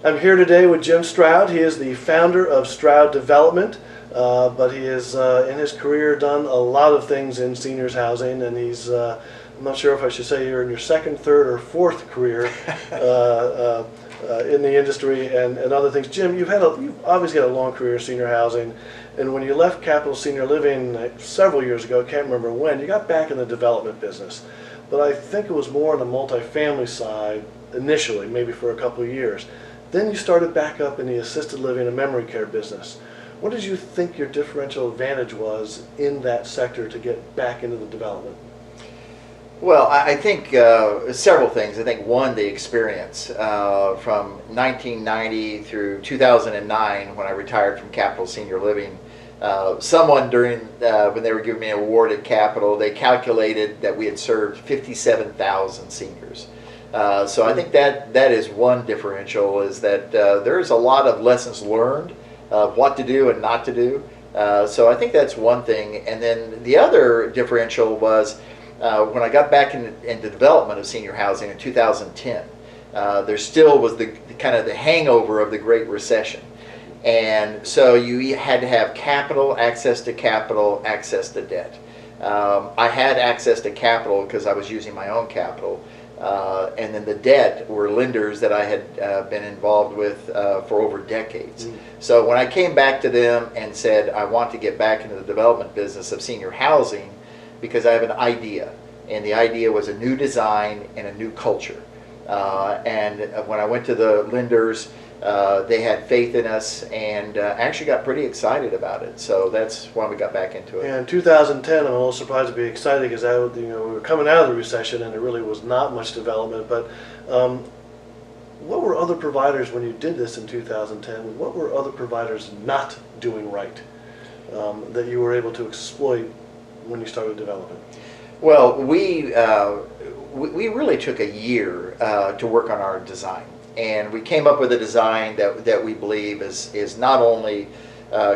I'm here today with Jim Stroud. He is the founder of Stroud Development, but he has in his career done a lot of things in seniors housing, and he's I'm not sure if I should say you're in your second, third, or fourth career in the industry and other things. Jim, you've obviously had a long career in senior housing, and when you left Capital Senior Living several years ago, I can't remember when, you got back in the development business. But I think it was more on the multifamily side initially, maybe for a couple of years. Then you started back up in the assisted living and memory care business. What did you think your differential advantage was in that sector to get back into the development? Well, I think several things. I think one, the experience from 1990 through 2009 when I retired from Capital Senior Living. Someone during when they were giving me an award at Capital, they calculated that we had served 57,000 seniors. So I think that is one differential, is that there's a lot of lessons learned of what to do and not to do. So I think that's one thing. And then the other differential was when I got back into development of senior housing in 2010, there still was the kind of the hangover of the Great Recession. And so you had to have capital, access to debt. I had access to capital because I was using my own capital. And then the debt were lenders that I had been involved with for over decades. So when I came back to them and said, I want to get back into the development business of senior housing because I have an idea. And the idea was a new design and a new culture. And when I went to the lenders, they had faith in us and actually got pretty excited about it. So that's why we got back into it. Yeah, in 2010, I'm a little surprised to be excited because we were coming out of the recession and there really was not much development. But what were other providers, when you did this in 2010, what were other providers not doing right that you were able to exploit when you started developing? Well, we really took a year to work on our design. And we came up with a design that we believe is not only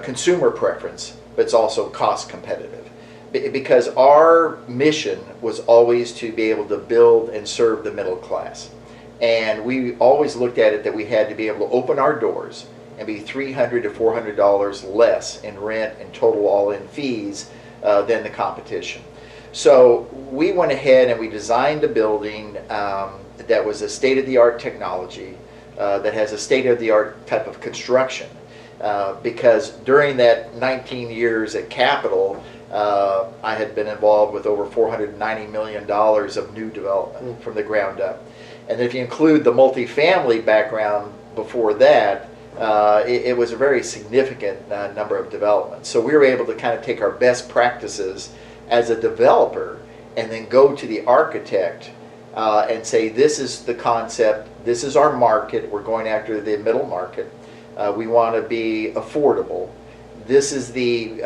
consumer preference, but it's also cost competitive. Because our mission was always to be able to build and serve the middle class. And we always looked at it that we had to be able to open our doors and be $300 to $400 less in rent and total all-in fees than the competition. So we went ahead and we designed a building that was a state-of-the-art technology, that has a state-of-the-art type of construction. Because during that 19 years at Capital, I had been involved with over $490 million of new development from the ground up. And if you include the multifamily background before that, it was a very significant number of developments. So we were able to kind of take our best practices as a developer and then go to the architect and say, this is the concept, this is our market, we're going after the middle market, we want to be affordable, this is the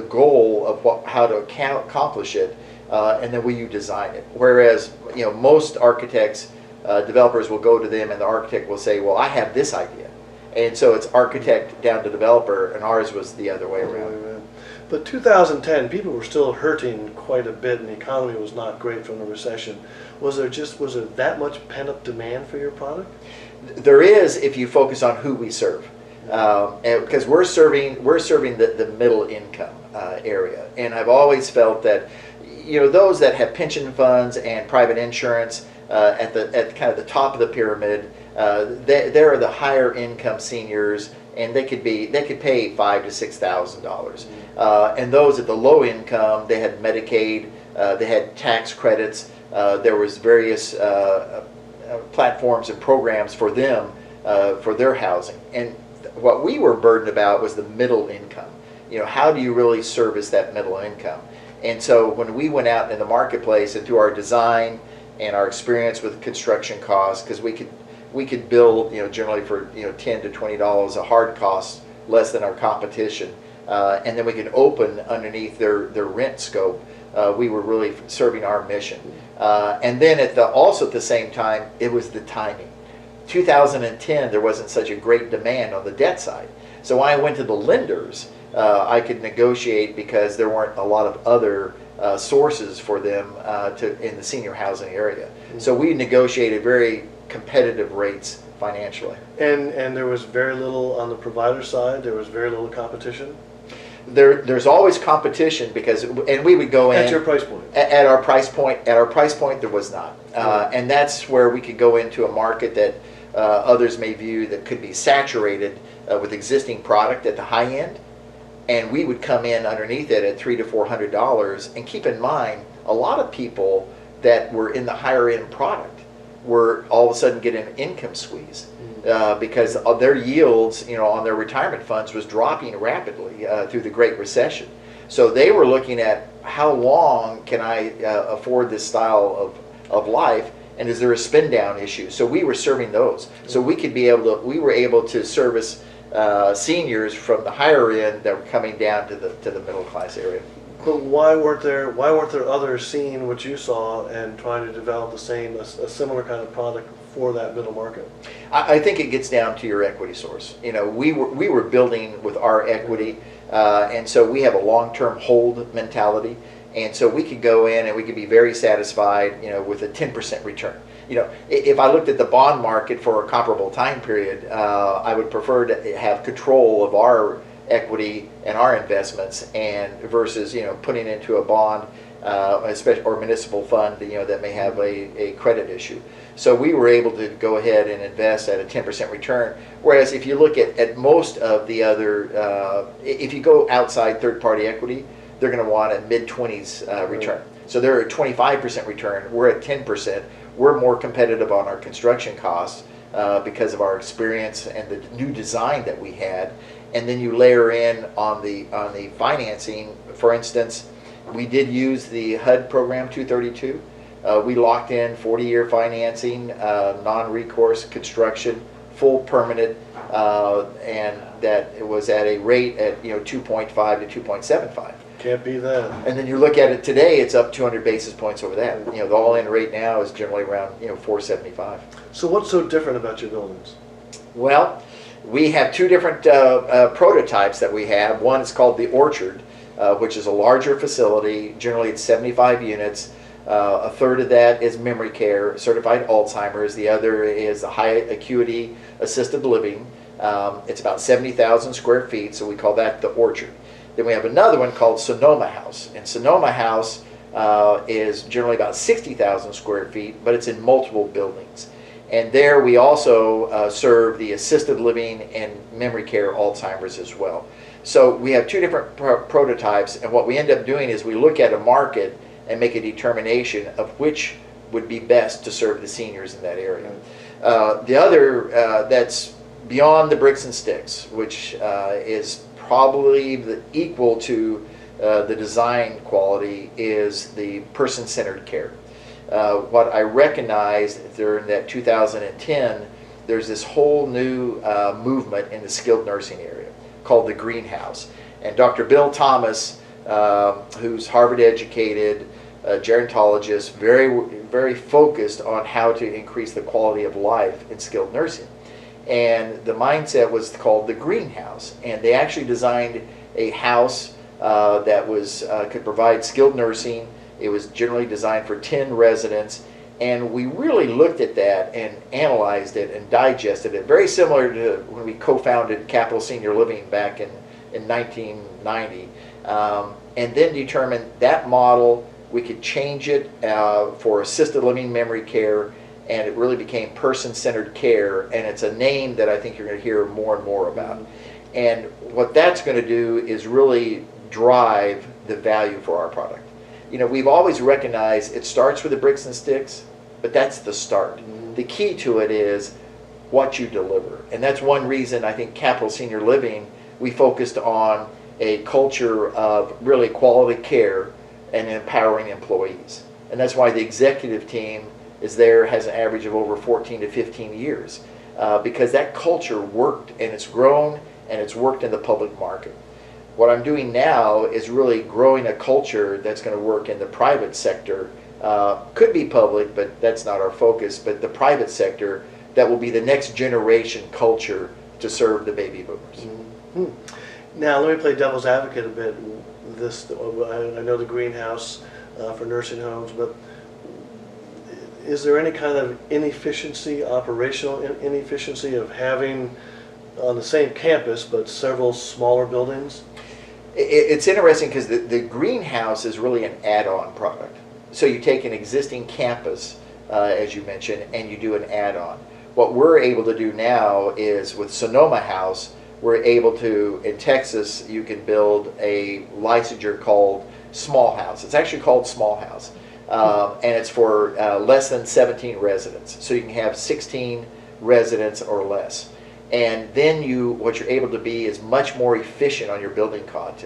goal of how to accomplish it, and then will you design it. Whereas most architects, developers will go to them and the architect will say, well, I have this idea. And so it's architect down to developer, and ours was the other way around. But 2010, people were still hurting quite a bit, and the economy was not great from the recession. Was there that much pent-up demand for your product? There is, if you focus on who we serve, because we're serving the middle income area, and I've always felt that those that have pension funds and private insurance at kind of the top of the pyramid, they're the higher income seniors. And they could pay $5,000 to $6,000, and those at the low income, they had Medicaid, they had tax credits. There was various platforms and programs for them for their housing. And what we were burdened about was the middle income. How do you really service that middle income? And so when we went out in the marketplace and through our design and our experience with construction costs, because we could build, generally for $10 to $20 a hard cost, less than our competition, and then we could open underneath their rent scope. We were really serving our mission, and then also at the same time, it was the timing. 2010, there wasn't such a great demand on the debt side, so when I went to the lenders, I could negotiate because there weren't a lot of other sources for them in the senior housing area. So we negotiated very competitive rates financially. And there was very little on the provider side. There was very little competition. There's always competition because, and we would go in At your price point. At our price point. At our price point, there was not, and that's where we could go into a market that others may view that could be saturated with existing product at the high end, and we would come in underneath it at $300 to $400. And keep in mind, a lot of people that were in the higher end product were all of a sudden getting an income squeeze. Because of their yields, on their retirement funds was dropping rapidly through the Great Recession. So they were looking at how long can I afford this style of life, and is there a spin down issue? So we were serving those. So we were able to service seniors from the higher end that were coming down to the middle class area. But why weren't there others seeing what you saw and trying to develop a similar kind of product for that middle market? I think it gets down to your equity source. We were building with our equity, and so we have a long-term hold mentality, and so we could go in and we could be very satisfied, with a 10% return. If I looked at the bond market for a comparable time period, I would prefer to have control of our equity and our investments, and versus putting into a bond, especially or municipal fund that may have a credit issue. So we were able to go ahead and invest at a 10% return. Whereas if you look at most of the other, if you go outside third-party equity, they're going to want a mid-20s return. So they're at 25% return. We're at 10%. We're more competitive on our construction costs because of our experience and the new design that we had. And then you layer in on the financing. For instance, we did use the HUD program 232. We locked in 40-year financing, non-recourse construction, full permanent, and that it was at a rate at 2.5 to 2.75. Can't be that. And then you look at it today, it's up 200 basis points over that. The all-in rate now is generally around 4.75. So what's so different about your buildings? Well, we have two different prototypes that we have. One is called the Orchard, which is a larger facility. Generally, it's 75 units. A third of that is memory care, certified Alzheimer's. The other is a high acuity assisted living. It's about 70,000 square feet, so we call that the Orchard. Then we have another one called Sonoma House. And Sonoma House is generally about 60,000 square feet, but it's in multiple buildings. And there we also serve the assisted living and memory care Alzheimer's as well. So we have two different prototypes, and what we end up doing is we look at a market and make a determination of which would be best to serve the seniors in that area. The other that's beyond the bricks and sticks, which is probably equal to the design quality, is the person-centered care. What I recognized during that 2010, there's this whole new movement in the skilled nursing area called the greenhouse. And Dr. Bill Thomas, who's Harvard educated, gerontologist, very focused on how to increase the quality of life in skilled nursing. And the mindset was called the greenhouse. And they actually designed a house that could provide skilled nursing. It was generally designed for 10 residents, and we really looked at that and analyzed it and digested it, very similar to when we co-founded Capital Senior Living back in 1990, and then determined that model, we could change it for assisted living memory care, and it really became person-centered care, and it's a name that I think you're going to hear more and more about. And what that's going to do is really drive the value for our product. We've always recognized it starts with the bricks and sticks, but that's the start. The key to it is what you deliver. And that's one reason I think Capital Senior Living, we focused on a culture of really quality care and empowering employees. And that's why the executive team has an average of over 14 to 15 years, because that culture worked, and it's grown, and it's worked in the public market. What I'm doing now is really growing a culture that's going to work in the private sector. Could be public, but that's not our focus, but the private sector that will be the next generation culture to serve the baby boomers. Mm-hmm. Now, let me play devil's advocate a bit. I know the greenhouse for nursing homes, but is there any kind of inefficiency, operational inefficiency of having on the same campus but several smaller buildings? It's interesting because the greenhouse is really an add-on product. So you take an existing campus, as you mentioned, and you do an add-on. What we're able to do now is with Sonoma House, we're able to, in Texas, you can build a licensure called Small House. It's actually called Small House. And it's for less than 17 residents. So you can have 16 residents or less. And then what you're able to be is much more efficient on your building costs.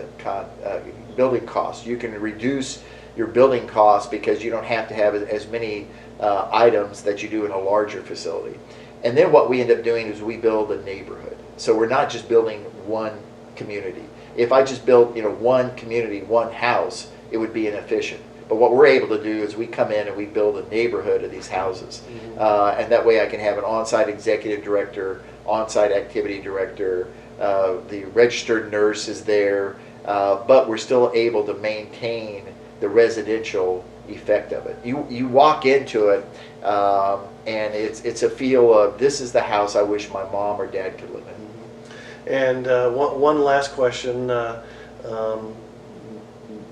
You can reduce your building costs because you don't have to have as many items that you do in a larger facility. And then what we end up doing is we build a neighborhood. So we're not just building one community. If I just built one community, one house, it would be inefficient. But what we're able to do is we come in and we build a neighborhood of these houses. And that way I can have an on-site executive director, on-site activity director, the registered nurse is there, but we're still able to maintain the residential effect of it. You walk into it and it's a feel of, this is the house I wish my mom or dad could live in. And one last question.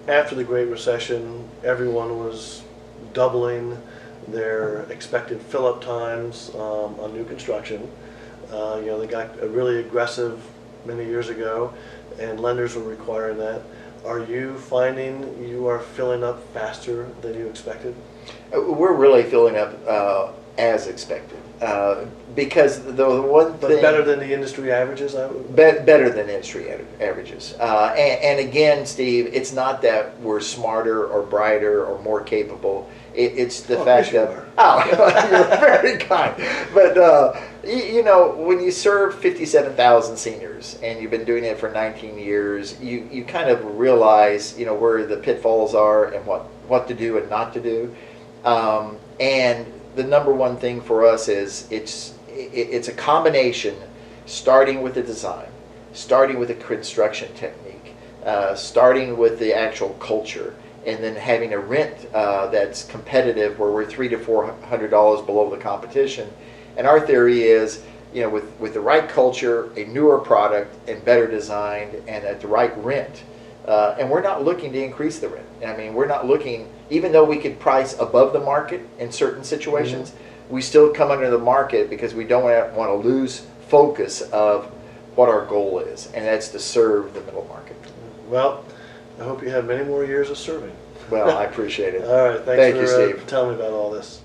After the Great Recession, everyone was doubling their expected fill-up times on new construction. They got really aggressive many years ago, and lenders were requiring that. Are you finding you are filling up faster than you expected? We're really filling up as expected. Because the one thing... But better than the industry averages? Better than industry averages. And again, Steve, it's not that we're smarter or brighter or more capable. It's the fact that... Oh, you're very kind. But, when you serve 57,000 seniors and you've been doing it for 19 years, you kind of realize, where the pitfalls are and what to do and not to do. And the number one thing for us is it's a combination, starting with the design, starting with the construction technique, starting with the actual culture, and then having a rent that's competitive where we're $300 to $400 below the competition. And our theory is, with the right culture, a newer product, and better designed, and at the right rent. And we're not looking to increase the rent. I mean, we're not looking, even though we could price above the market in certain situations, we still come under the market because we don't want to lose focus of what our goal is, and that's to serve the middle market. Well, I hope you have many more years of serving. Well, I appreciate it. All right, Thank you, Steve. telling me about all this.